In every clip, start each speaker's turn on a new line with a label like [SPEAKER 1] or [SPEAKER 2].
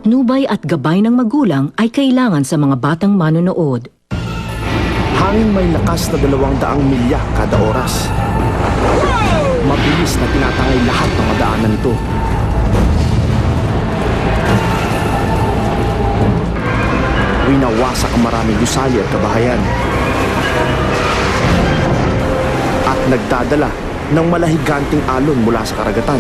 [SPEAKER 1] patnubay at gabay ng magulang ay kailangan sa mga batang manonood.
[SPEAKER 2] Hangin may lakas na 200 milya kada oras. Mabilis na tinatangay lahat ng madaanan nito. Winawasak ang maraming gusali at kabahayan. At nagdadala ng malahiganting alon mula sa karagatan.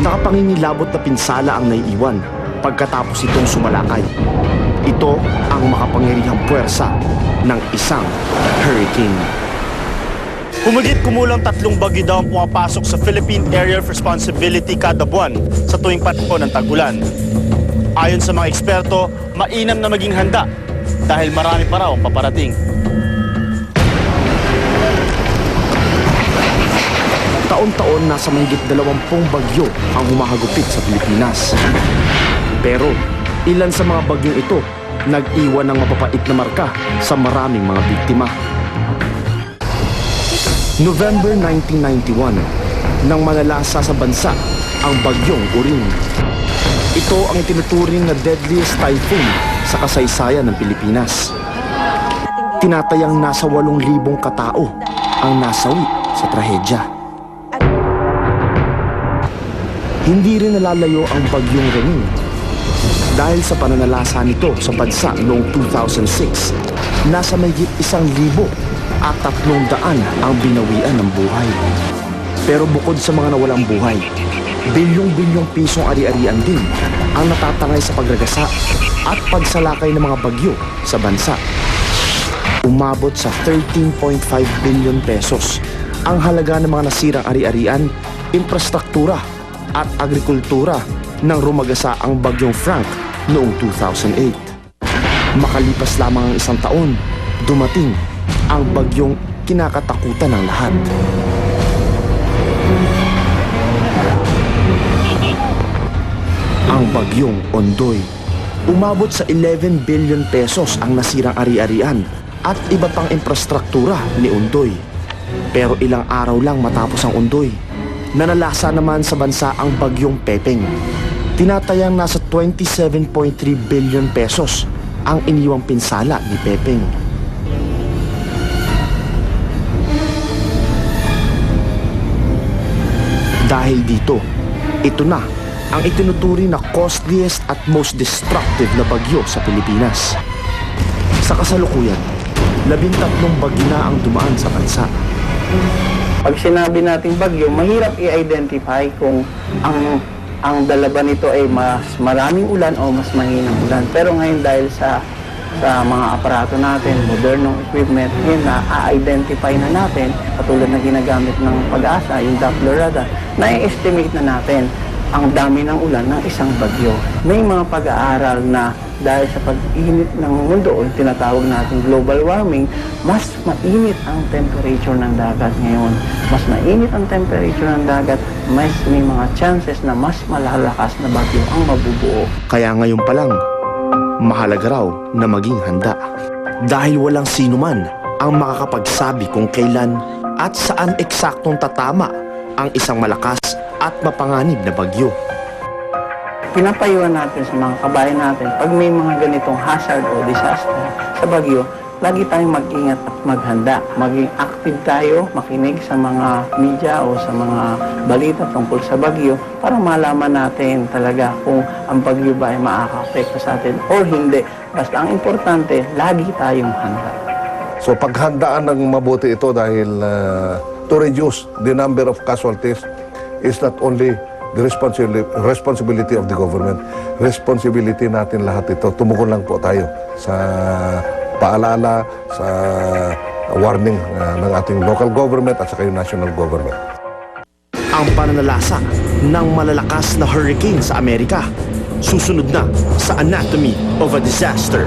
[SPEAKER 2] Nakapangingilabot na pinsala ang naiiwan pagkatapos itong sumalakay. Ito ang makapangyarihang puwersa ng isang hurricane.
[SPEAKER 3] Humigit-kumulang 3 bagyo daw ang pumapasok sa Philippine Area of Responsibility kada buwan sa tuwing panahon ng tag-ulan. Ayon sa mga eksperto, mainam na maging handa dahil marami pa raw ang paparating.
[SPEAKER 2] Taon-taon nasa mahigit 20 bagyo ang humahagupit sa Pilipinas. Pero ilan sa mga bagyong ito nag-iwan ng mapapait na marka sa maraming mga biktima. November 1991, nang manalasa sa bansa ang bagyong Uring. Ito ang itinuturing na deadliest typhoon sa kasaysayan ng Pilipinas. Tinatayang nasa 8,000 katao ang nasawi sa trahedya. Hindi rin nalalayo ang bagyong Rene dahil sa pananalasa nito sa bansa noong 2006. Nasa mahigit 1,300 ang binawian ng buhay. Pero bukod sa mga nawalang buhay, bilyong-bilyong pisong ari-arian din ang natatangay sa pagragasa at pagsalakay ng mga bagyo sa bansa. Umabot sa 13.5 billion pesos ang halaga ng mga nasirang ari-arian, infrastruktura at agrikultura nang rumagasa ang bagyong Frank noong 2008. Makalipas lamang ang 1 taon, dumating ang bagyong kinakatakutan ng lahat. Ang bagyong Ondoy. Umabot sa 11 billion pesos ang nasirang ari-arian at iba pang infrastruktura ni Ondoy. Pero ilang araw lang matapos ang Ondoy, nanalasa naman sa bansa ang bagyong Pepeng. Tinatayang nasa 27.3 billion pesos ang iniwang pinsala ni Pepeng. Dahil dito, ito na ang itinuturing na costliest at most destructive na bagyo sa Pilipinas. Sa kasalukuyan, 13 bagyo na ang dumaan sa bansa.
[SPEAKER 4] Pag sinabi nating bagyo, mahirap i-identify kung ang dala ba nito ay mas maraming ulan o mas mahinang ulan. Pero ngayon dahil sa mga aparato natin, modernong equipment, yun na-identify na natin, katulad na ginagamit ng Pag-asa, yung Doppler radar, na-estimate na natin ang dami ng ulan ng isang bagyo. May mga pag-aaral na dahil sa pag-init ng mundo o tinatawag natin global warming, mas mainit ang temperature ng dagat ngayon. Mas mainit ang temperature ng dagat, mas may mga chances na mas malalakas na bagyo ang mabubuo.
[SPEAKER 2] Kaya ngayon pa lang, mahalaga raw na maging handa. Dahil walang sino man ang makakapagsabi kung kailan at saan eksaktong tatama ang isang malakas at mapanganib na bagyo.
[SPEAKER 4] Pinapayuhan natin sa mga kabayan natin, pag may mga ganitong hazard o disaster sa bagyo, lagi tayong mag-ingat at maghanda. Maging active tayo, makinig sa mga media o sa mga balita tungkol sa bagyo para malaman natin talaga kung ang bagyo ba ay makaka-apekto sa atin o hindi. Basta ang importante, lagi tayong handa.
[SPEAKER 5] So paghandaan ng mabuti ito dahil to reduce the number of casualties is not only the responsibility of the government. Responsibility natin lahat ito. Tumugon lang po tayo sa paalala, sa warning ng ating local government at saka yung national government.
[SPEAKER 2] Ang pananalasa ng malalakas na hurricane sa Amerika. Susunod na sa Anatomy of a Disaster.